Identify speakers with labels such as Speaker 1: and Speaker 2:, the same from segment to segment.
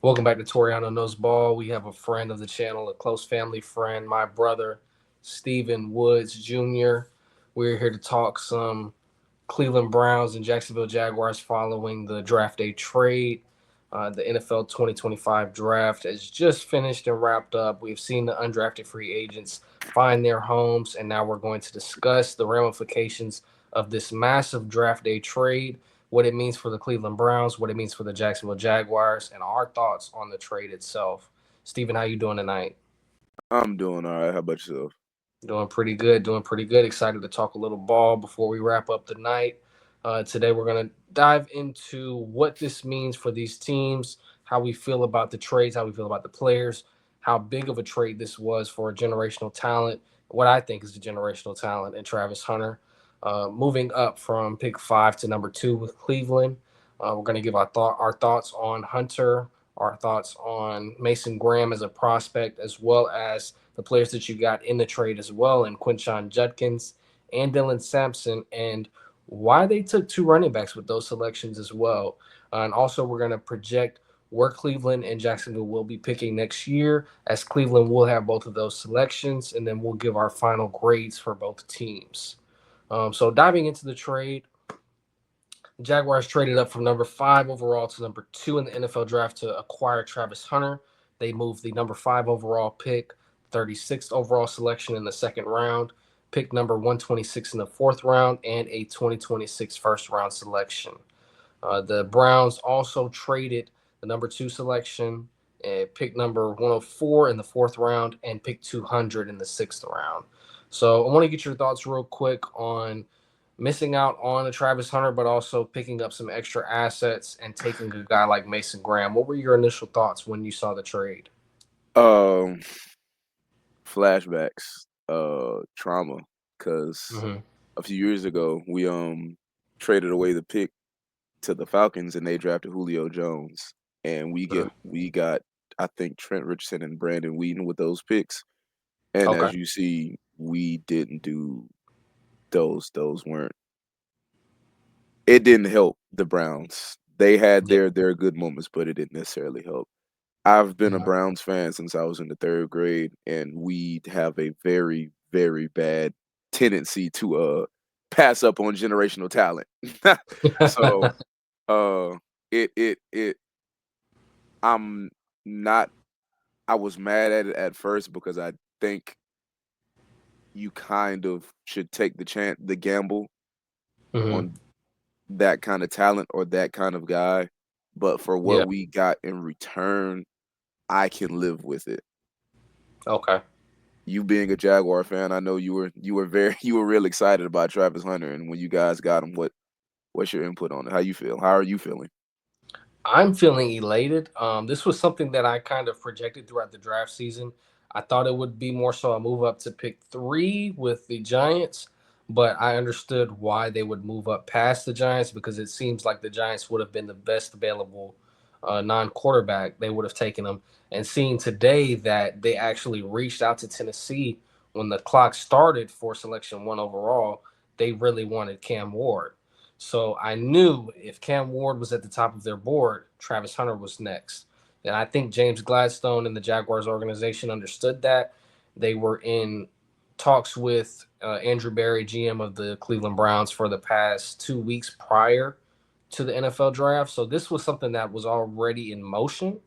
Speaker 1: Welcome back to Toriano Knows Ball. We have a friend of the channel, a close family friend, my brother, Stephen Woods Jr. We're here to talk some Cleveland Browns and Jacksonville Jaguars following the draft day trade. The NFL 2025 draft has just finished and wrapped up. We've seen the undrafted free agents find their homes, and now we're going to discuss the ramifications of this massive draft day trade, what it means for the Cleveland Browns, what it means for the Jacksonville Jaguars, and our thoughts on the trade itself. Stephen, how you doing tonight?
Speaker 2: I'm doing all right. How about yourself?
Speaker 1: Doing pretty good. Doing pretty good. Excited to talk a little ball before we wrap up the night. Today, we're going to dive into what this means for these teams, how we feel about the trades, how we feel about the players, how big of a trade this was for a generational talent, what I think is a generational talent in Travis Hunter. Moving up from pick 5 to number 2 with Cleveland. We're going to give our thoughts on Hunter, our thoughts on Mason Graham as a prospect, as well as the players that you got in the trade as well, and Quinshon Judkins and Dylan Sampson, and why they took two running backs with those selections as well. And also, we're going to project where Cleveland and Jacksonville will be picking next year, as Cleveland will have both of those selections, and then we'll give our final grades for both teams. So, diving into the trade, Jaguars traded up from number 5 overall to number 2 in the NFL draft to acquire Travis Hunter. They moved the number 5 overall pick, 36th overall selection in the second round, pick number 126 in the fourth round, and a 2026 first round selection. The Browns also traded the number 2 selection, pick number 104 in the fourth round, and pick 200 in the sixth round. So I want to get your thoughts real quick on missing out on a Travis Hunter, but also picking up some extra assets and taking a guy like Mason Graham. What were your initial thoughts when you saw the trade?
Speaker 2: Um, Flashbacks, trauma, because
Speaker 1: Mm-hmm.
Speaker 2: a few years ago we traded away the pick to the Falcons and they drafted Julio Jones, and we got I think Trent Richardson and Brandon Whedon with those picks. And
Speaker 1: Okay.
Speaker 2: as you see, we didn't do those. Those weren't. It didn't help the Browns. They had
Speaker 1: Yeah.
Speaker 2: their good moments, but it didn't necessarily help. I've been a
Speaker 1: Mhm.
Speaker 2: Browns fan since I was in the third grade, and we have a very, very bad tendency to pass up on generational talent. So uh it I'm not I was mad at it at first because I think you kind of should take the gamble
Speaker 1: Hmm.
Speaker 2: on that kind of talent or that kind of guy. But for
Speaker 1: Yeah.
Speaker 2: what we got in return, I can live with it.
Speaker 1: Okay.
Speaker 2: You being a Jaguar fan, I know you were very you were real excited about Travis Hunter, and when you guys got him, what's your input on it? How you feel? How are you feeling?
Speaker 1: I'm feeling elated. This was something that I kind of projected throughout the draft season. I thought it would be more so a move up to pick 3 with the Giants, but I understood why they would move up past the Giants because it seems like the Giants would have been the best available non-quarterback. They would have taken them. And seeing today that they actually reached out to Tennessee when the clock started for selection 1 overall, they really wanted Cam Ward. So I knew if Cam Ward was at the top of their board, Travis Hunter was next. And I think James Gladstone and the Jaguars organization understood that. They were in talks with Andrew Berry, GM of the Cleveland Browns, for the past 2 weeks prior to the NFL draft. So this was something that was already in motion.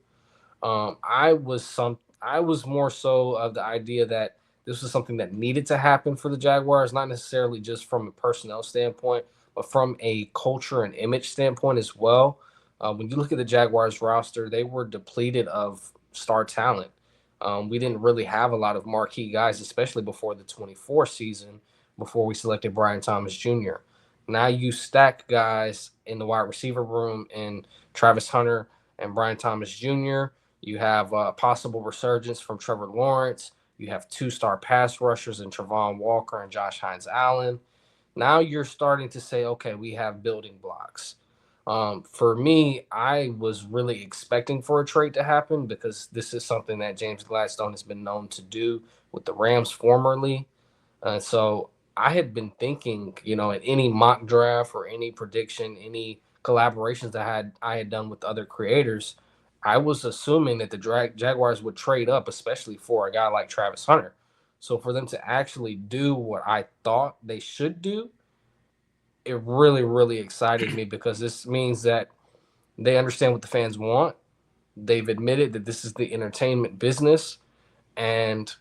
Speaker 1: I was more so of the idea that this was something that needed to happen for the Jaguars, not necessarily just from a personnel standpoint, but from a culture and image standpoint as well. When you look at the Jaguars roster, they were depleted of star talent. We didn't really have a lot of marquee guys, especially before the 24 season, before we selected Brian Thomas Jr. Now you stack guys in the wide receiver room and Travis Hunter and Brian Thomas Jr. You have a possible resurgence from Trevor Lawrence. You have two-star pass rushers in Travon Walker and Josh Hines Allen. Now you're starting to say, okay, we have building blocks. For me, I was really expecting for a trade to happen because this is something that James Gladstone has been known to do with the Rams formerly. So I had been thinking, in any mock draft or any prediction, any collaborations that I had done with other creators, I was assuming that the Jaguars would trade up, especially for a guy like Travis Hunter. So for them to actually do what I thought they should do, it really, really excited me because this means that they understand what the fans want. They've admitted that this is the entertainment business, and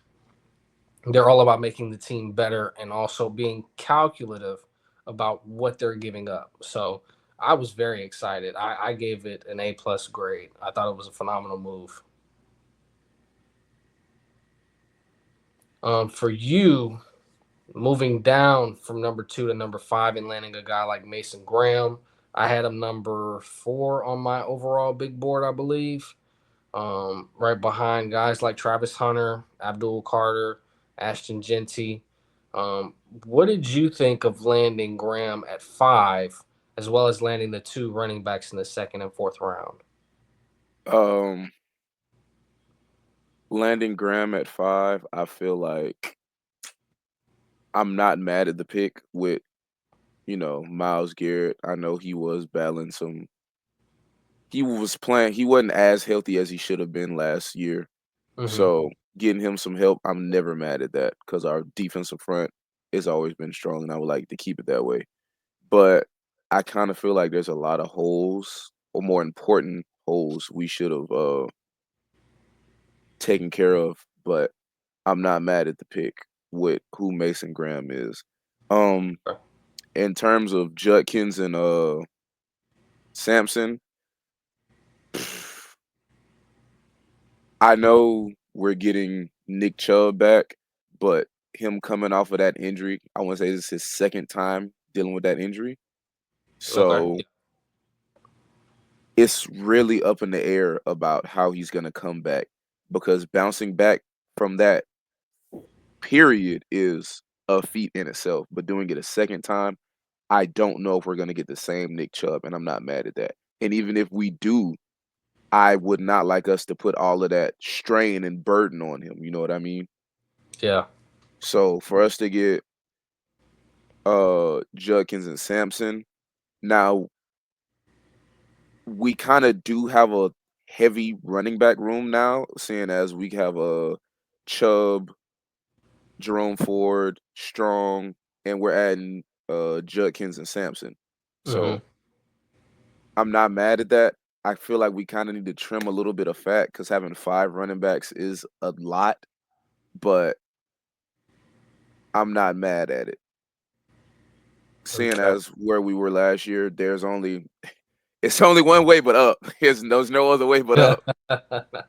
Speaker 1: they're all about making the team better and also being calculative about what they're giving up. So I was very excited. I gave it an A+ grade. I thought it was a phenomenal move. For you, moving down from number 2 to number 5 and landing a guy like Mason Graham, I had him number 4 on my overall big board, I believe. Right behind guys like Travis Hunter, Abdul Carter, Ashton Genty. What did you think of landing Graham at 5, as well as landing the 2 running backs in the second and fourth round?
Speaker 2: Um, Landing Graham at 5, I feel like I'm not mad at the pick with, Myles Garrett. I know he was battling some he wasn't as healthy as he should have been last year.
Speaker 1: Mm-hmm.
Speaker 2: So, getting him some help, I'm never mad at that because our defensive front has always been strong, and I would like to keep it that way. But I kinda feel like there's a lot of holes, or more important holes we should have, taken care of, but I'm not mad at the pick with who Mason Graham is. Um, in terms of Judkins and, Sampson, I know we're getting Nick Chubb back, but him coming off of that injury, I wanna say this is his 2nd time dealing with that injury.
Speaker 1: Okay.
Speaker 2: So, it's really up in the air about how he's gonna come back because bouncing back from that period is a feat in itself, but doing it a 2nd time, I don't know if we're gonna get the same Nick Chubb, and I'm not mad at that. And even if we do, I would not like us to put all of that strain and burden on him, you know what I mean?
Speaker 1: Yeah.
Speaker 2: So, for us to get, Judkins and Sampson, now we kinda do have a heavy running back room now, seeing as we have, Chubb, Jerome Ford, Strong, and we're adding, Judkins and Sampson.
Speaker 1: Mm-hmm.
Speaker 2: So, I'm not mad at that. I feel like we kinda need to trim a little bit of fat because having 5 running backs is a lot, but I'm not mad at it. Seeing
Speaker 1: Okay.
Speaker 2: as where we were last year, it's only one way but up. There's no other way but up.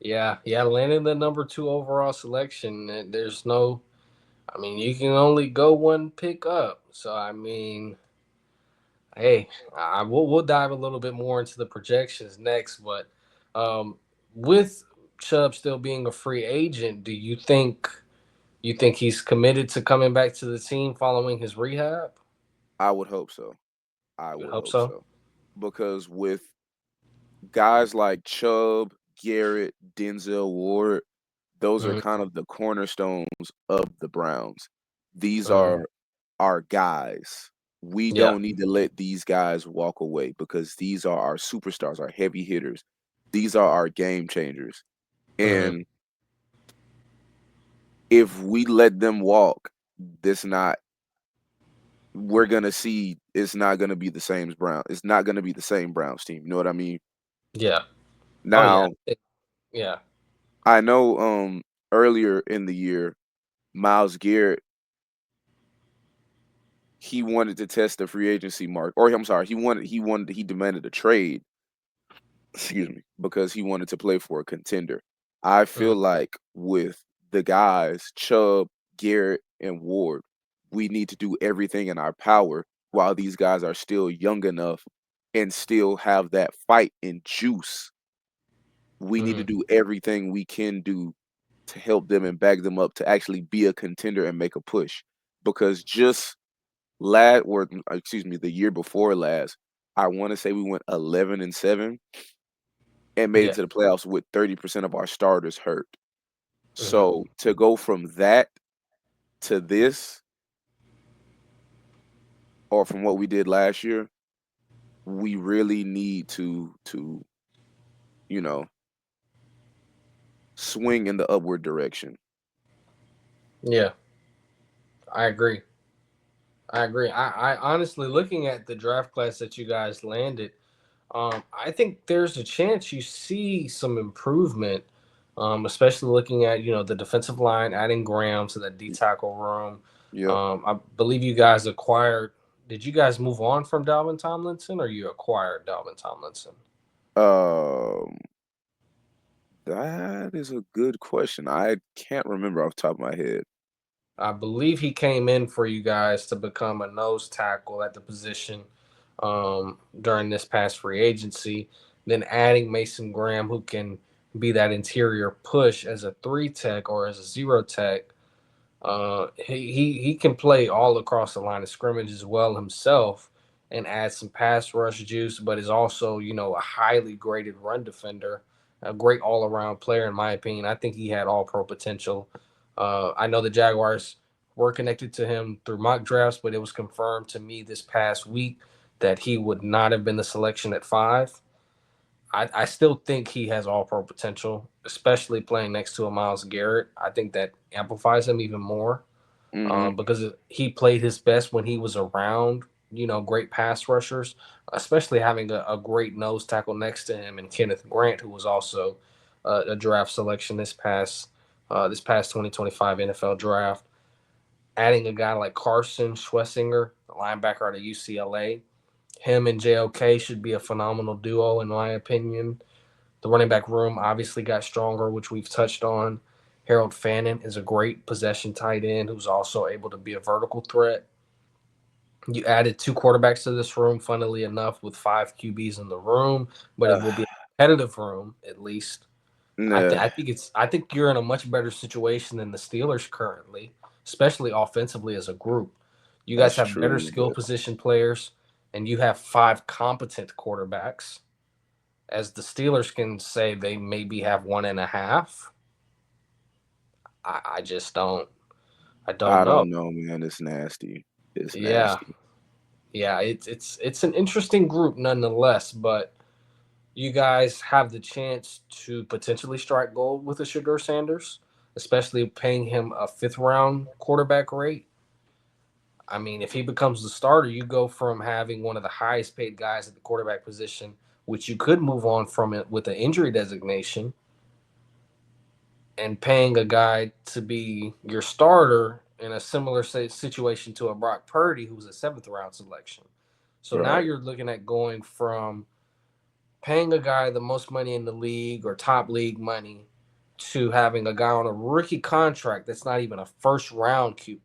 Speaker 1: Yeah, yeah, landing the number 2 overall selection. There's no, I mean, you can only go one pick up. So I mean, hey, we'll dive a little bit more into the projections next. But um, with Chubb still being a free agent, do you think he's committed to coming back to the team following his rehab?
Speaker 2: I would hope so. I
Speaker 1: You would
Speaker 2: would
Speaker 1: hope
Speaker 2: hope
Speaker 1: so.
Speaker 2: so. Because with guys like Chubb, Garrett, Denzel Ward, those are
Speaker 1: Hmm.
Speaker 2: kind of the cornerstones of the Browns. These
Speaker 1: Hmm.
Speaker 2: are our guys. We
Speaker 1: Yeah.
Speaker 2: don't need to let these guys walk away because these are our superstars, our heavy hitters. These are our game changers.
Speaker 1: Hmm.
Speaker 2: And if we let them walk, this not we're gonna see it's not gonna be the same as Brown. It's not gonna be the same Browns team. You know what I mean?
Speaker 1: Yeah. Oh yeah.
Speaker 2: Now,
Speaker 1: Yeah.
Speaker 2: I know earlier in the year, Miles Garrett, he wanted to test the free agency mark, or I'm sorry, he demanded a trade, excuse me, because he wanted to play for a contender. I
Speaker 1: Mhm.
Speaker 2: feel like with the guys, Chubb, Garrett, and Ward, we need to do everything in our power while these guys are still young enough and still have that fight and juice. We need to
Speaker 1: Mhm.
Speaker 2: do everything we can do to help them and back them up to actually be a contender and make a push. Because just excuse me, the year before last, I want to say we went 11-7 and made it
Speaker 1: Yeah.
Speaker 2: to the playoffs with 30% of our starters hurt.
Speaker 1: Mhm.
Speaker 2: So to go from that to this, or from what we did last year, we really need to you know, swing in the upward direction.
Speaker 1: Yeah, I agree. I agree. I honestly, looking at the draft class that you guys landed, I think there's a chance you see some improvement, especially looking at the defensive line, adding Graham to that D tackle room.
Speaker 2: Yep.
Speaker 1: I believe you guys acquired. Did you guys move on from Dalvin Tomlinson, or you acquired Dalvin Tomlinson?
Speaker 2: Um, that is a good question. I can't remember off the top of my head.
Speaker 1: I believe he came in for you guys to become a nose tackle at the position during this past free agency. Then adding Mason Graham, who can be that interior push as a three tech or as a zero tech. He can play all across the line of scrimmage as well himself and add some pass rush juice, but is also a highly graded run defender, a great all around player in my opinion. I think he had all pro potential. I know the Jaguars were connected to him through mock drafts, but it was confirmed to me this past week that he would not have been the selection at 5. I still think he has all pro potential, especially playing next to a Miles Garrett. I think that amplifies him even more
Speaker 2: Mhm.
Speaker 1: because he played his best when he was around, great pass rushers, especially having a great nose tackle next to him and Kenneth Grant, who was also a draft selection this past 2025 NFL draft. Adding a guy like Carson Schwessinger, the linebacker out of UCLA, him and JOK should be a phenomenal duo in my opinion. The running back room obviously got stronger, which we've touched on. Harold Fannin is a great possession tight end who's also able to be a vertical threat. You added two quarterbacks to this room, funnily enough, with five QBs in the room, but it will be a competitive room at least.
Speaker 2: Nah,
Speaker 1: I think you're in a much better situation than the Steelers currently, especially offensively as a group. You guys
Speaker 2: that's
Speaker 1: have better
Speaker 2: true,
Speaker 1: skill
Speaker 2: but
Speaker 1: position players, and you have five competent quarterbacks. As the Steelers can say they maybe have one and a half. I just don't. I don't
Speaker 2: I
Speaker 1: know.
Speaker 2: don't know, man. It's nasty. It's
Speaker 1: Yeah,
Speaker 2: nasty.
Speaker 1: yeah. It's an interesting group nonetheless, but you guys have the chance to potentially strike gold with a Shador Sanders, especially paying him a fifth round quarterback rate. I mean, if he becomes the starter, you go from having one of the highest paid guys at the quarterback position, which you could move on from it with an injury designation, and paying a guy to be your starter in a similar situation to a Brock Purdy, who's a seventh round selection. So now
Speaker 2: Right.
Speaker 1: you're looking at going from paying a guy the most money in the league or top league money to having a guy on a rookie contract that's not even a first round QB,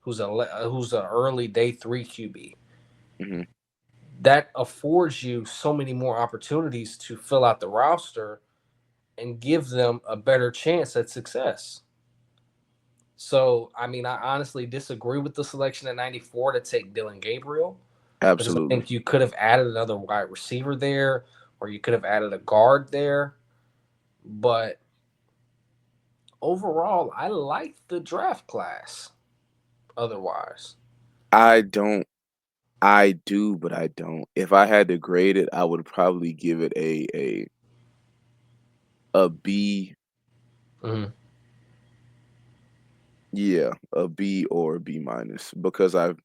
Speaker 1: who's a early day 3 QB.
Speaker 2: Mhm.
Speaker 1: That affords you so many more opportunities to fill out the roster and give them a better chance at success. So, I mean, I honestly disagree with the selection at 94 to take Dylan Gabriel because I
Speaker 2: Absolutely.
Speaker 1: think you could have added another wide receiver there or you could have added a guard there. But overall, I like the draft class otherwise.
Speaker 2: I don't I do, but I don't. If I had to grade it, I would probably give it a B.
Speaker 1: Hmm.
Speaker 2: Yeah, a B or a B minus because I've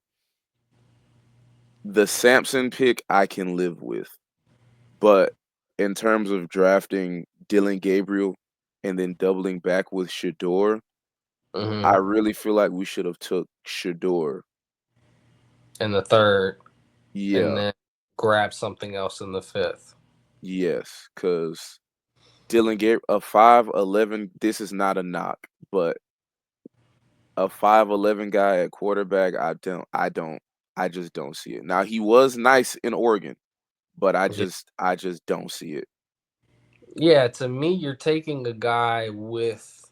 Speaker 2: the Samson pick I can live with. But in terms of drafting Dylan Gabriel and then doubling back with Shador, I
Speaker 1: Hmm.
Speaker 2: really feel like we should have took Shador.
Speaker 1: In the third, and
Speaker 2: Yeah,
Speaker 1: then grab something else in the fifth.
Speaker 2: yes, because Dylan Gabriel, a 5'11", this is not a knock, but a 5'11" guy at quarterback, I just don't see it. Now he was nice in Oregon, but
Speaker 1: Yeah.
Speaker 2: I just don't see it.
Speaker 1: Yeah, to me, you're taking a guy with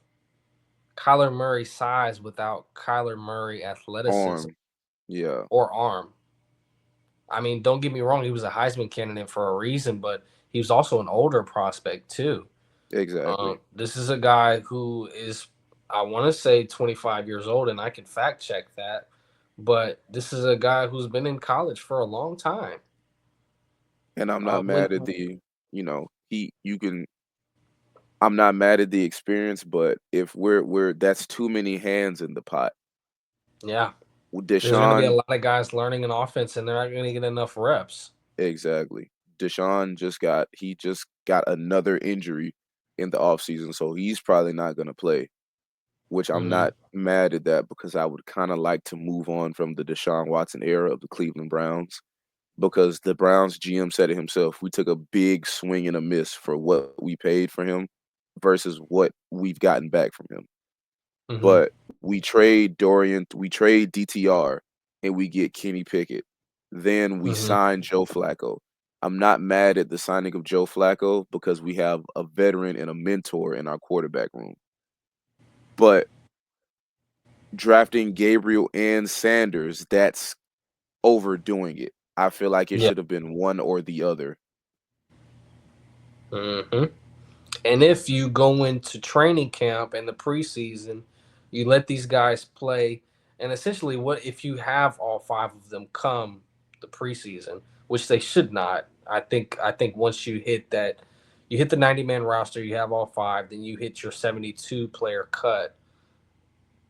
Speaker 1: Kyler Murray size without Kyler Murray athleticism
Speaker 2: Arm, yeah,
Speaker 1: or arm. I mean, don't get me wrong, he was a Heisman candidate for a reason, but he was also an older prospect too.
Speaker 2: exactly.
Speaker 1: This is a guy who is, I want to say, 25 years old, and I can fact check that. But this is a guy who's been in college for a long time.
Speaker 2: And I'm not
Speaker 1: Uh, when
Speaker 2: mad at the, you know, you can I'm not mad at the experience, but if we're that's too many hands in the pot.
Speaker 1: Yeah. There's going to be a
Speaker 2: Deshaun,
Speaker 1: lot of guys learning an offense, and they're not going to get enough reps.
Speaker 2: exactly. Deshaun just got another injury in the offseason, so he's probably not gonna play, which I'm
Speaker 1: Hmm.
Speaker 2: not mad at that because I would kinda like to move on from the Deshaun Watson era of the Cleveland Browns because the Browns GM said it himself, we took a big swing and a miss for what we paid for him versus what we've gotten back from him.
Speaker 1: Hmm.
Speaker 2: But we trade DTR, and we get Kenny Pickett. Then we
Speaker 1: Hmm.
Speaker 2: sign Joe Flacco. I'm not mad at the signing of Joe Flacco because we have a veteran and a mentor in our quarterback room. But drafting Gabriel and Sanders, that's overdoing it. I feel like it
Speaker 1: Yeah.
Speaker 2: should have been one or the other.
Speaker 1: Hmm. And if you go into training camp and the preseason, you let these guys play, and essentially, what if you have all five of them come the preseason, which they should not. I think once you hit the 90-man roster, you have all five, then you hit your 72 player cut.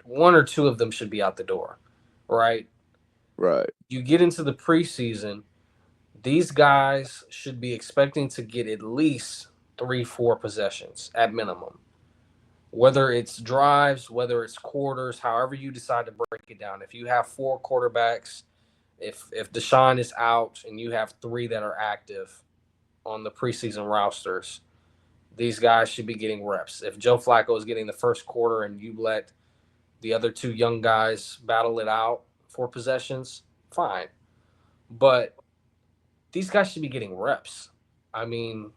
Speaker 1: One or two of them should be out the door, right?
Speaker 2: Right.
Speaker 1: You get into the preseason, these guys should be expecting to get at least 3, 4 possessions at minimum, whether it's drives, whether it's quarters, however you decide to break it down. If you have four quarterbacks, if Deshaun is out and you have three that are active on the preseason rosters, these guys should be getting reps. If Joe Flacco is getting the first quarter and you let the other two young guys battle it out for possessions, fine. But these guys should be getting reps. I mean,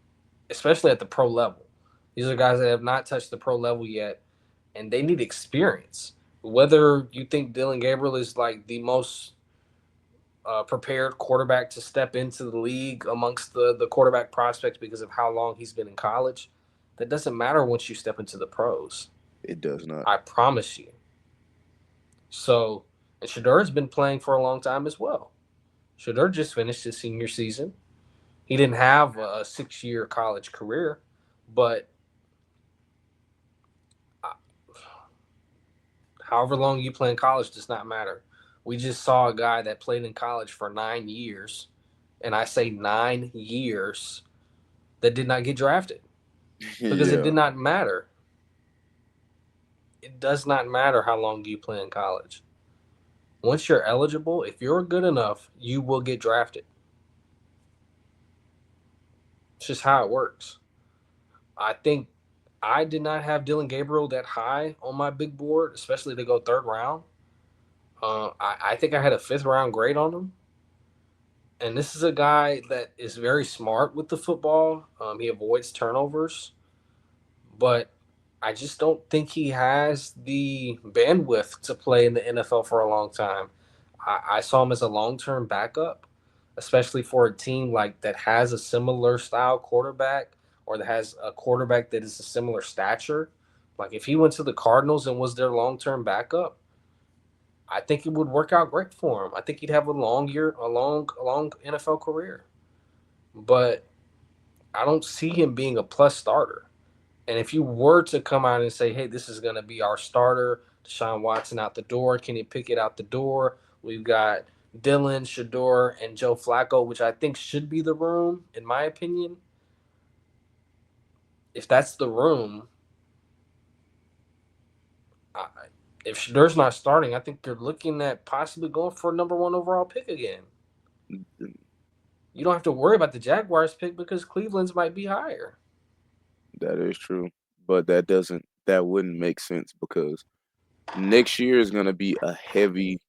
Speaker 1: especially at the pro level. These are guys that have not touched the pro level yet, and they need experience. Whether you think Dylan Gabriel is like the most prepared quarterback to step into the league amongst the quarterback prospects because of how long he's been in college, that doesn't matter once you step into the pros.
Speaker 2: It does not.
Speaker 1: I promise you. So, and Shadur's been playing for a long time as well. Shadur just finished his senior season. He didn't have a 6 year college career, but uh, however long you play in college does not matter. We just saw a guy that played in college for 9 years, and I say 9 years, that did not get drafted because it
Speaker 2: Yeah.
Speaker 1: did not matter. It does not matter how long you play in college. Once you're eligible, if you're good enough, you will get drafted. It's just how it works. I think I did not have Dylan Gabriel that high on my big board, especially to go third round. I think I had a fifth round grade on him. And this is a guy that is very smart with the football. He avoids turnovers, but I just don't think he has the bandwidth to play in the NFL for a long time. I saw him as a long term backup, especially for a team like that has a similar style quarterback or that has a quarterback that is a similar stature. Like if he went to the Cardinals and was their long term backup, I think it would work out great for him. I think he'd have a long NFL career. But I don't see him being a plus starter. And if you were to come out and say, hey, this is going to be our starter, Deshaun Watson out the door, Kenny Pickett out the door, we've got Dylan, Shador, and Joe Flacco, which I think should be the room, in my opinion. If that's the room, I, if Shador's not starting, I think you're looking at possibly going for a number one overall pick again. You don't have to worry about the Jaguars pick because Cleveland's might be higher.
Speaker 2: That is true. But that wouldn't make sense because next year is gonna be a heavy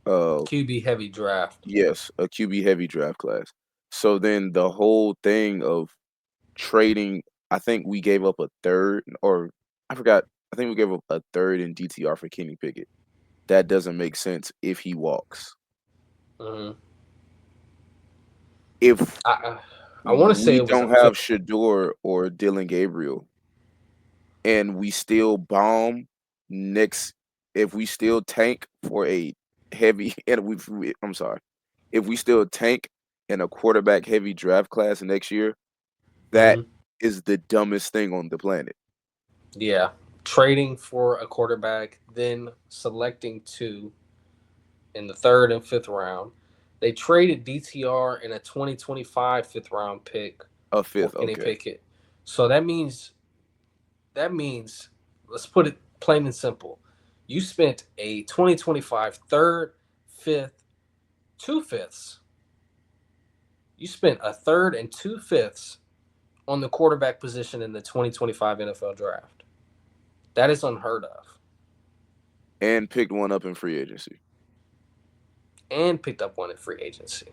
Speaker 2: uh
Speaker 1: QB heavy draft.
Speaker 2: yes, a QB heavy draft class. So then the whole thing of trading, I think we gave up a third or I forgot, I think we gave up a third in DTR for Kenny Pickett. That doesn't make sense if he walks.
Speaker 1: Mm-hmm.
Speaker 2: If
Speaker 1: I, I want to say
Speaker 2: we
Speaker 1: it was a
Speaker 2: don't
Speaker 1: fifth.
Speaker 2: have Shador or Dylan Gabriel and we still bomb next if we still tank for a heavy and I'm sorry. If we still tank in a quarterback heavy draft class next year, that
Speaker 1: Hmm.
Speaker 2: is the dumbest thing on the planet.
Speaker 1: Yeah. Trading for a quarterback, then selecting two in the third and fifth round. They traded DTR in a 2025 fifth round pick
Speaker 2: A
Speaker 1: for
Speaker 2: fifth,
Speaker 1: Kenny
Speaker 2: okay.
Speaker 1: Pickett. So that means let's put it plain and simple. You spent a 2025 third, fifth, two fifths. You spent a third and two fifths on the quarterback position in the 2025 NFL draft. That is unheard of.
Speaker 2: And picked one up in free agency.
Speaker 1: And picked up one in free agency.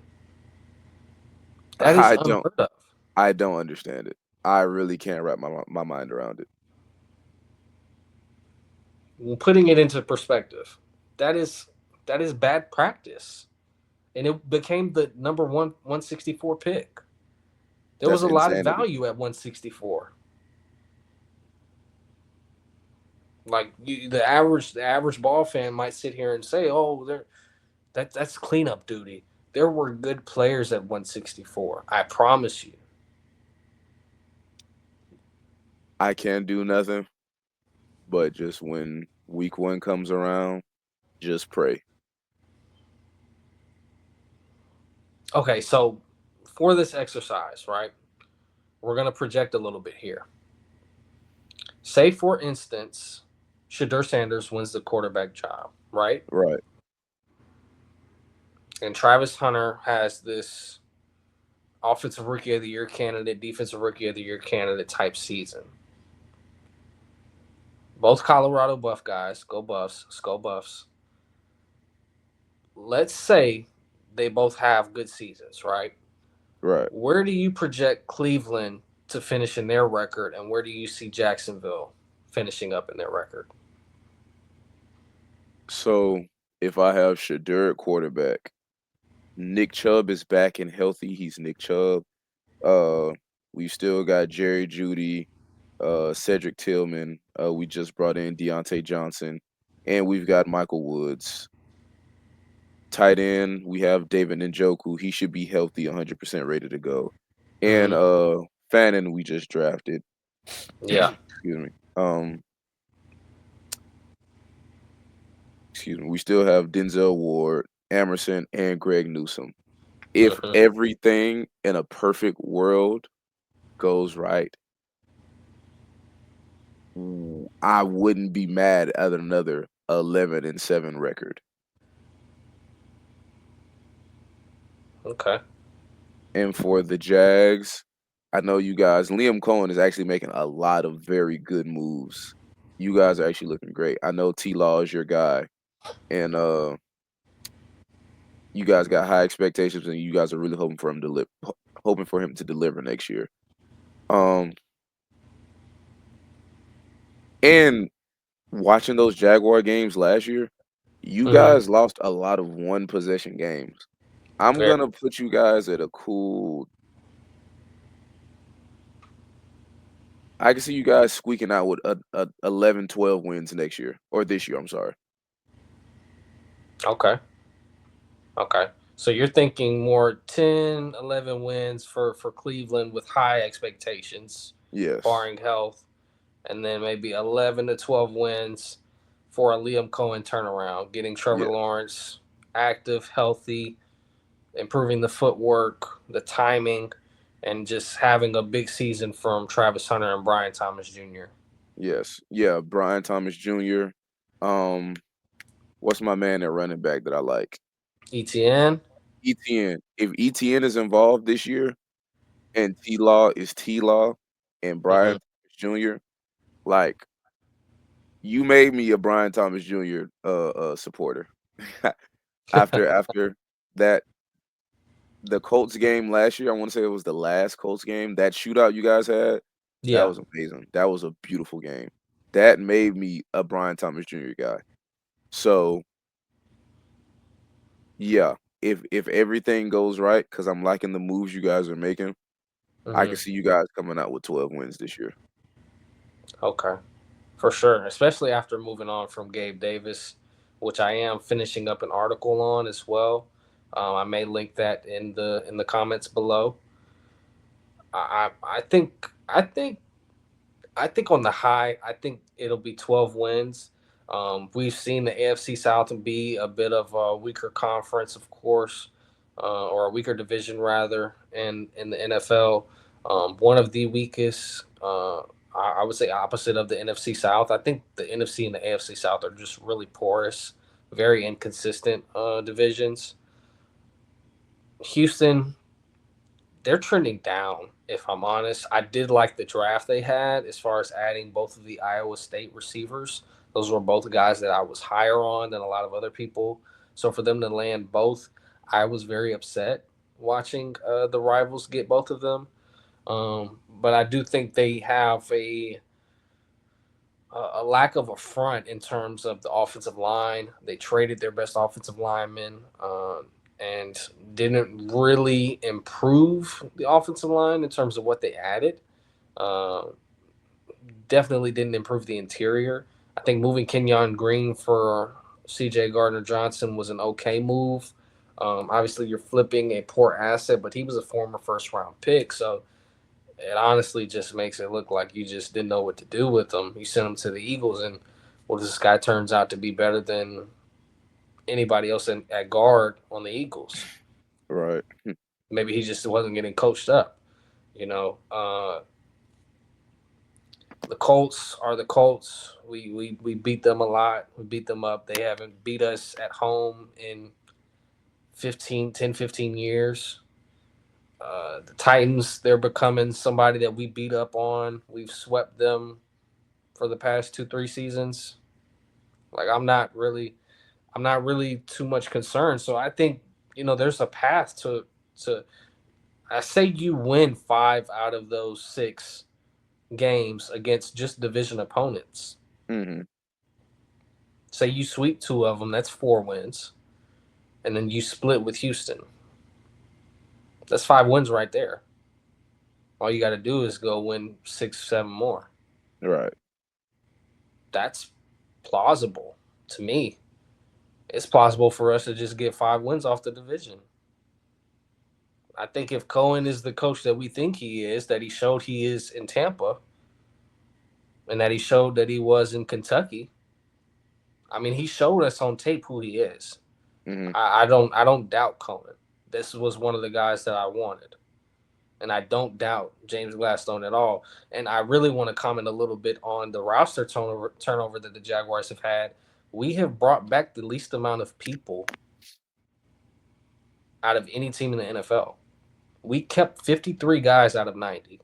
Speaker 1: That is
Speaker 2: I don't
Speaker 1: unheard of.
Speaker 2: I don't understand it. I really can't wrap my mind around it.
Speaker 1: Well, putting it into perspective, that is that is bad practice. And it became the number 164 pick. There was
Speaker 2: That's
Speaker 1: a lot of
Speaker 2: insanity.
Speaker 1: value at 164. Like the average ball fan might sit here and say, "Oh, that's cleanup duty." There were good players at 164. I promise you.
Speaker 2: I can't do nothing, but just when week 1 comes around, just pray.
Speaker 1: Okay, so for this exercise, right? We're gonna project a little bit here. Say, for instance, Shadur Sanders wins the quarterback job, right?
Speaker 2: Right,
Speaker 1: And Travis Hunter has this offensive rookie of the year candidate, defensive rookie of the year candidate type season. Both Colorado Buff guys, go Buffs, go Buffs. Let's say they both have good seasons, right?
Speaker 2: right.
Speaker 1: Where do you project Cleveland to finish in their record, and where do you see Jacksonville finishing up in their record?
Speaker 2: So, if I have Shadur at quarterback, Nick Chubb is back and healthy, he's Nick Chubb. Uh, we still got Jerry Jeudy, Cedric Tillman, we just brought in Deontay Johnson, and we've got Michael Woods. Tight end, we have David Njoku, he should be healthy, 100% ready to go. And,
Speaker 1: Mm-hmm.
Speaker 2: Fannin, we just drafted.
Speaker 1: Yeah.
Speaker 2: Excuse me. Excuse me, we still have Denzel Ward, Emerson, and Greg Newsome. If
Speaker 1: Mm-hmm.
Speaker 2: everything in a perfect world goes right, I wouldn't be mad at another 11-7 record.
Speaker 1: Okay.
Speaker 2: And for the Jags, I know you guys Liam Cohen is actually making a lot of very good moves. You guys are actually looking great. I know T Law is your guy, and you guys got high expectations, and you guys are really hoping for him to deliver next year. Um, and watching those Jaguar games last year, you
Speaker 1: Mm-hmm.
Speaker 2: guys lost a lot of one possession games. I'm
Speaker 1: Very.
Speaker 2: gonna put you guys at a cool. I can see you guys squeaking out with a 11, 12 wins next year or this year. I'm sorry.
Speaker 1: Okay. Okay. So you're thinking more 10, 11 wins for Cleveland with high expectations,
Speaker 2: Yes,
Speaker 1: barring health, and then maybe 11 to 12 wins for a Liam Cohen turnaround, getting Trevor
Speaker 2: yes,
Speaker 1: Lawrence active, healthy, improving the footwork, the timing, and just having a big season from Travis Hunter and Brian Thomas Jr.
Speaker 2: yes, yeah. Brian Thomas Jr. Um, what's my man at running back that I like?
Speaker 1: ETN.
Speaker 2: ETN. If ETN is involved this year and T Law is T Law and
Speaker 1: Mm-hmm.
Speaker 2: Brian Thomas Jr., like you made me a Brian Thomas Jr. Supporter. After that the Colts game last year, I wanna say it was the last Colts game, that shootout you guys had, that
Speaker 1: Yeah.
Speaker 2: was amazing. That was a beautiful game. That made me a Brian Thomas Jr. guy. So, yeah, if everything goes right, because 'cause I'm liking the moves you guys are making, I can
Speaker 1: Mm-hmm.
Speaker 2: see you guys coming out with 12 wins this year.
Speaker 1: Okay. For sure, especially after moving on from Gabe Davis, which I am finishing up an article on as well. I may link that in the comments below. I think on the high, I think it'll be 12 wins. We've seen the AFC South be a bit of a weaker conference, of course, or a weaker division rather, in the NFL. One of the weakest. I would say opposite of the NFC South. I think the NFC and the AFC South are just really porous, very inconsistent divisions. Houston, they're trending down. If I'm honest, I did like the draft they had as far as adding both of the Iowa State receivers. Those were both guys that I was higher on than a lot of other people. So for them to land both, I was very upset watching the rivals get both of them. But I do think they have a lack of a front in terms of the offensive line. They traded their best offensive lineman and didn't really improve the offensive line in terms of what they added. Uh, Definitely didn't improve the interior. I think moving Kenyon Green for C.J. Gardner Johnson was an okay move. Obviously, you're flipping a poor asset, but he was a former first round pick, so it honestly just makes it look like you just didn't know what to do with him. You sent him to the Eagles, and well, this guy turns out to be better than anybody else at guard on the Eagles.
Speaker 2: Right.
Speaker 1: Maybe he just wasn't getting coached up. The Colts are the Colts. We beat them a lot. We beat them up. They haven't beat us at home in 15 years. The Titans, they're becoming somebody that we beat up on. We've swept them for the past 2 3 seasons. Like I'm not really too much concerned. So I think there's a path to. I say you win 5 out of those 6 games against just division opponents.
Speaker 2: Mhm.
Speaker 1: Say you sweep 2 of them, that's 4 wins, and then you split with Houston. That's 5 wins right there. All you got to do is go win 6 7 more.
Speaker 2: Right.
Speaker 1: That's plausible to me. It's possible for us to just get 5 wins off the division. I think if Cohen is the coach that we think he is, that he showed he is in Tampa, and that he showed that he was in Kentucky. I mean, he showed us on tape who he is.
Speaker 2: Mhm.
Speaker 1: I don't doubt Cohen. This was one of the guys that I wanted, and I don't doubt James Gladstone at all. And I really want to comment a little bit on the roster turnover that the Jaguars have had. We have brought back the least amount of people out of any team in the NFL. We kept 53 guys out of 90.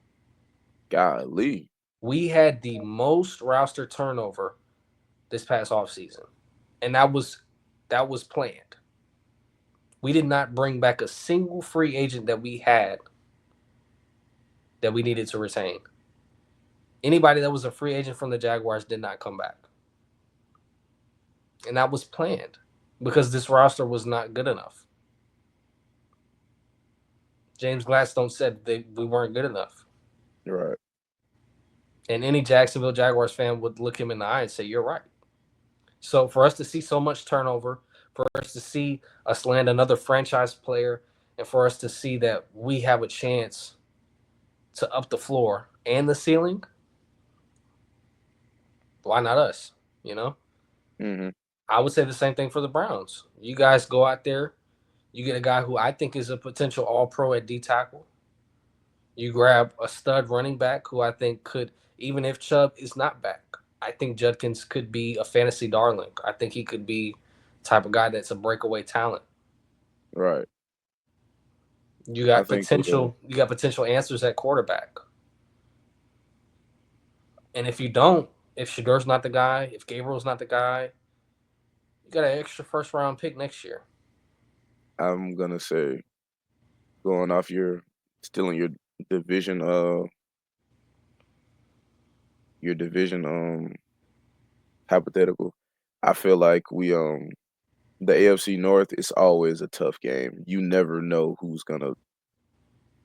Speaker 2: Golly.
Speaker 1: We had the most roster turnover this past offseason. And that was planned. We did not bring back a single free agent that we had that we needed to retain. Anybody that was a free agent from the Jaguars did not come back. And that was planned because this roster was not good enough. James Gladstone said we weren't good enough.
Speaker 2: Right.
Speaker 1: And any Jacksonville Jaguars fan would look him in the eye and say, "You're right." So for us to see so much turnover, for us to see us land another franchise player, and for us to see that we have a chance to up the floor and the ceiling, why not us? You know,
Speaker 2: Mhm.
Speaker 1: I would say the same thing for the Browns. You guys go out there, you get a guy who I think is a potential All Pro at D tackle. You grab a stud running back who I think could, even if Chubb is not back, I think Judkins could be a fantasy darling. I think he could be the type of guy that's a breakaway talent.
Speaker 2: Right.
Speaker 1: You
Speaker 2: I
Speaker 1: got
Speaker 2: think they
Speaker 1: potential. You got potential answers at quarterback. And if you don't, if Shadur's not the guy, if Gabriel's not the guy, you got an extra first round pick next year.
Speaker 2: I'm gonna say going off your still in division your division hypothetical. I feel like the AFC North is always a tough game. You never know who's gonna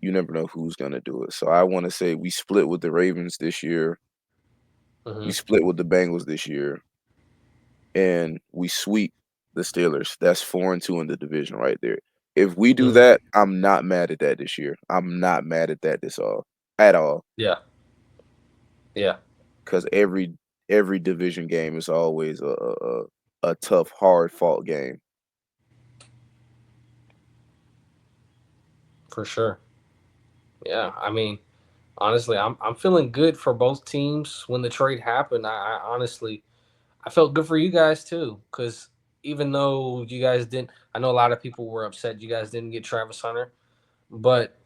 Speaker 2: do it. So I want to say we split with the Ravens this year. We
Speaker 1: Hmm.
Speaker 2: split with the Bengals this year, and we sweep the Steelers. That's 4-2 in the division right there. If we do
Speaker 1: Mhm.
Speaker 2: that, I'm not mad at that this year. I'm not mad at that this all at all.
Speaker 1: Yeah, yeah,
Speaker 2: Because every division game is always a tough, hard fought game.
Speaker 1: for sure. Yeah, I mean, honestly, I'm feeling good for both teams when the trade happened. I honestly I felt good for you guys too, because even though you guys didn't, I know a lot of people were upset you guys didn't get Travis Hunter, but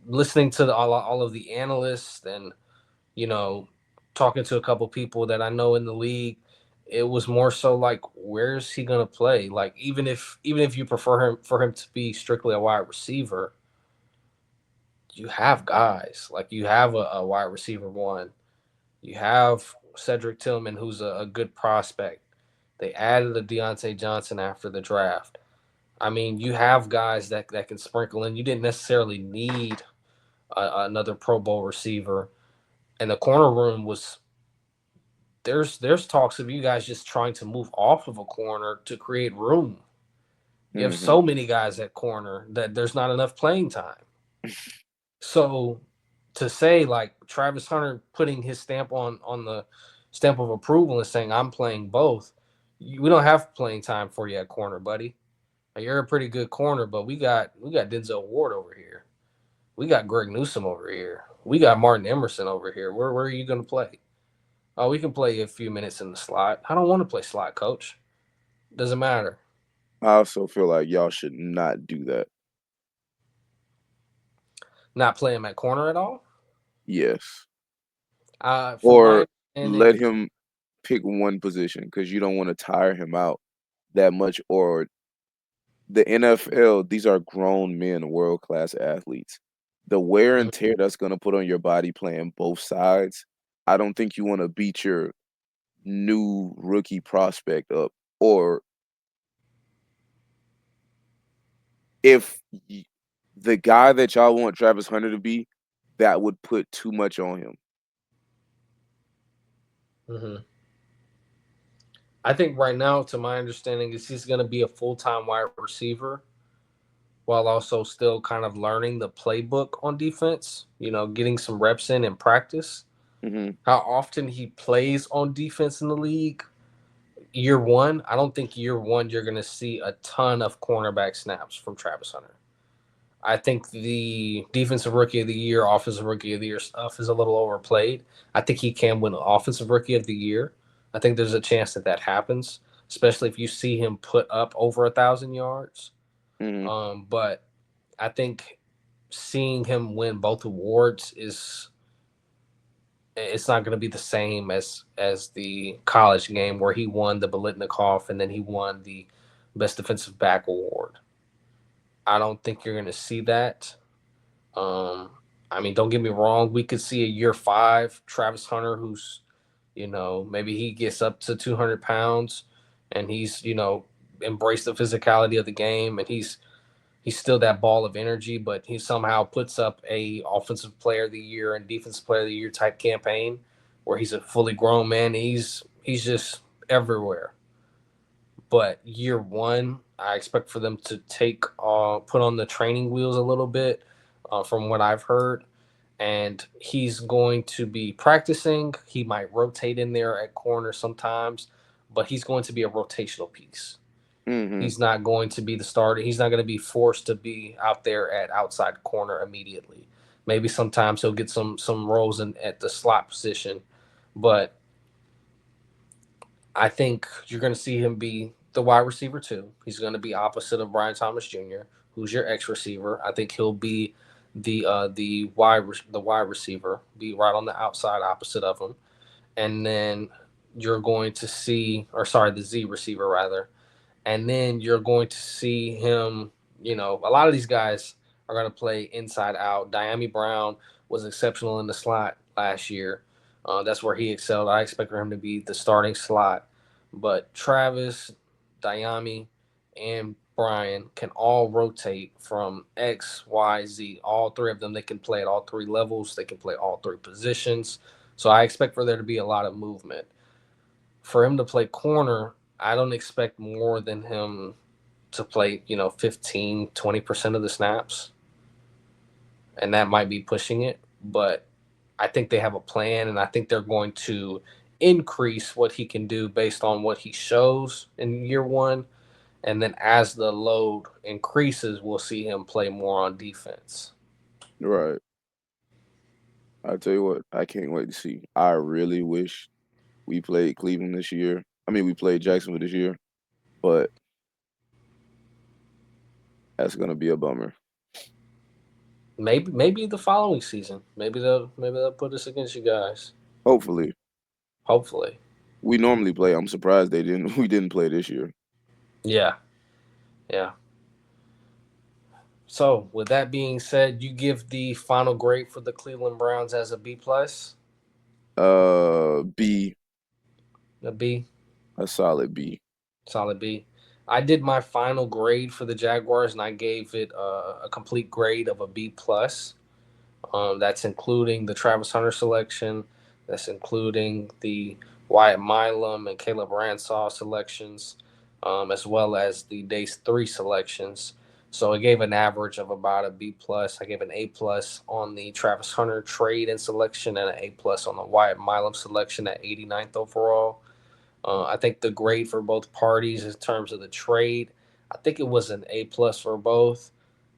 Speaker 1: listening to all of the analysts and you know talking to a couple people that I know in the league, it was more so like, where's he gonna play? Like even if you prefer him for him to be strictly a wide receiver, you have guys like you have a wide receiver one. You have Cedric Tillman, who's a good prospect. They added a Deontay Johnson after the draft. I mean, you have guys that can sprinkle in. You didn't necessarily need another Pro Bowl receiver, and the corner room was there's talks of you guys just trying to move off of a corner to create room. You have
Speaker 2: Mhm.
Speaker 1: so many guys at corner that there's not enough playing time. So to say like Travis Hunter putting his stamp on the stamp of approval and saying I'm playing both, we don't have playing time for you at corner, buddy. You're a pretty good corner, but we got Denzel Ward over here. We got Greg Newsome over here. We got Martin Emerson over here. Where are you going to play? Oh, we can play a few minutes in the slot. I don't want to play slot, coach. Doesn't matter.
Speaker 2: I also feel like y'all should not do that.
Speaker 1: Not play him at corner at all.
Speaker 2: Yes.
Speaker 1: From my
Speaker 2: Or
Speaker 1: understanding,
Speaker 2: let him pick one position because you don't wanna tire him out that much, or the NFL, these are grown men, world-class athletes. The wear and tear that's gonna put on your body playing both sides, I don't think you wanna beat your new rookie prospect up, or if y the guy that y'all want Travis Hunter to be, that would put too much on him.
Speaker 1: mhm. I think right now, to my understanding, is he's going to be a full time wide receiver while also still kind of learning the playbook on defense. Getting some reps in practice.
Speaker 2: Mhm,
Speaker 1: How often he plays on defense in the league, year one, I don't think year one you're going to see a ton of cornerback snaps from Travis Hunter. I think the defensive rookie of the year, offensive rookie of the year stuff is a little overplayed. I think he can win offensive rookie of the year. I think there's a chance that that happens, especially if you see him put up over 1,000 yards.
Speaker 2: mhm,
Speaker 1: But I think seeing him win both awards is it's not going to be the same as the college game where he won the Bolitnikoff and then he won the best defensive back award. I don't think you're going to see that. Um, I mean, don't get me wrong. We could see a year five Travis Hunter, who's maybe he gets up to 200 pounds, and he's embraced the physicality of the game, and he's still that ball of energy, but he somehow puts up a offensive player of the year and defensive player of the year type campaign where he's a fully grown man. He's just everywhere. But year one, I expect for them to put on the training wheels a little bit, from what I've heard. And he's going to be practicing. He might rotate in there at corner sometimes, but he's going to be a rotational piece.
Speaker 2: mhm.
Speaker 1: He's not going to be the starter. He's not going to be forced to be out there at outside corner immediately. Maybe sometimes he'll get some roles in at the slot position, but I think you're going to see him be the wide receiver too. He's going to be opposite of Brian Thomas Jr., who's your X receiver. I think he'll be the wide receiver, be right on the outside opposite of him, and then you're going to see, or sorry, the Z receiver rather, and then you're going to see him. A lot of these guys are going to play inside out. Diami Brown was exceptional in the slot last year. That's where he excelled. I expect for him to be the starting slot. But Travis, Diami, and Brian can all rotate from X, Y, Z. All three of them, they can play at all three levels. They can play all three positions. So I expect for there to be a lot of movement. For him to play corner, I don't expect more than him to play, 15, 20% of the snaps, and that might be pushing it. But I think they have a plan, and I think they're going to increase what he can do based on what he shows in year one. And then as the load increases, we'll see him play more on defense.
Speaker 2: Right. I tell you what, I can't wait to see. I really wish we played Cleveland this year. I mean, we played Jacksonville this year, but that's gonna be a bummer.
Speaker 1: Maybe the following season. Maybe they'll put us against you guys.
Speaker 2: Hopefully,
Speaker 1: Hopefully.
Speaker 2: we normally play. I'm surprised they didn't. We didn't play this year.
Speaker 1: Yeah. Yeah. So with that being said, you give the final grade for the Cleveland Browns as a B plus,
Speaker 2: B,
Speaker 1: a B,
Speaker 2: a solid B.
Speaker 1: solid B. I did my final grade for the Jaguars, and I gave it a complete grade of a B plus. That's including the Travis Hunter selection. That's including the Wyatt Milam and Caleb Ransaw selections, as well as the Days 3 selections. So it gave an average of about a B plus. I gave an A plus on the Travis Hunter trade and selection, and an A plus on the Wyatt Milam selection at 89th overall. I think the grade for both parties in terms of the trade, I think it was an A plus for both.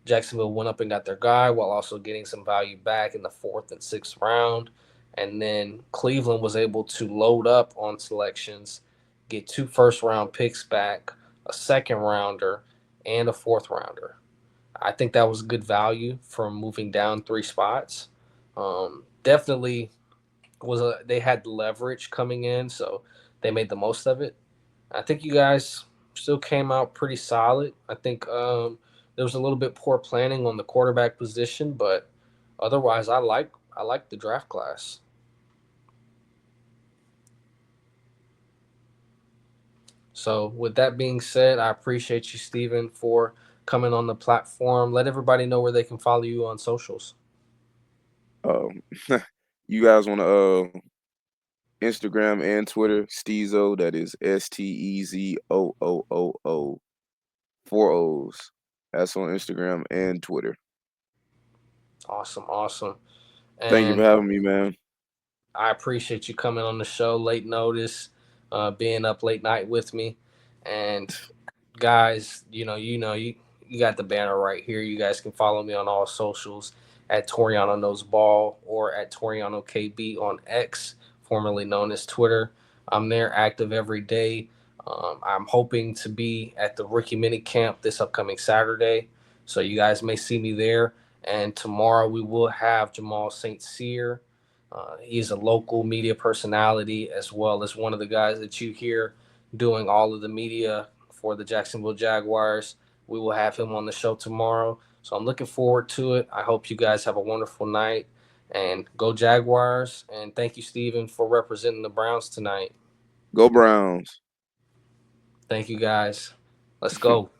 Speaker 1: Jacksonville went up and got their guy while also getting some value back in the fourth and sixth round. And then Cleveland was able to load up on selections, get 2 first round picks back, a second rounder, and a fourth rounder. I think that was good value from moving down 3 spots. Definitely they had leverage coming in, so they made the most of it. I think you guys still came out pretty solid. I think there was a little bit poor planning on the quarterback position, but otherwise, I like the draft class. So with that being said, I appreciate you, Steven, for coming on the platform. Let everybody know where they can follow you on socials.
Speaker 2: Um, you guys want to Instagram and Twitter, Stezo. That is Stezooo, 4 O's. That's on Instagram and Twitter.
Speaker 1: Awesome, awesome.
Speaker 2: Thank you for
Speaker 1: And
Speaker 2: having me, man.
Speaker 1: I appreciate you coming on the show late notice, being up late night with me. And guys, you got the banner right here. You guys can follow me on all socials at Toriano Knows Ball or at Toriano KB on X, formerly known as Twitter. I'm there active every day. I'm hoping to be at the rookie mini camp this upcoming Saturday, so you guys may see me there. And tomorrow we will have Jamal St. Cyr. He's a local media personality as well as one of the guys that you hear doing all of the media for the Jacksonville Jaguars. We will have him on the show tomorrow. So I'm looking forward to it. I hope you guys have a wonderful night and go Jaguars. And thank you, Steven, for representing the Browns tonight.
Speaker 2: Go Browns.
Speaker 1: Thank you, guys. Let's go.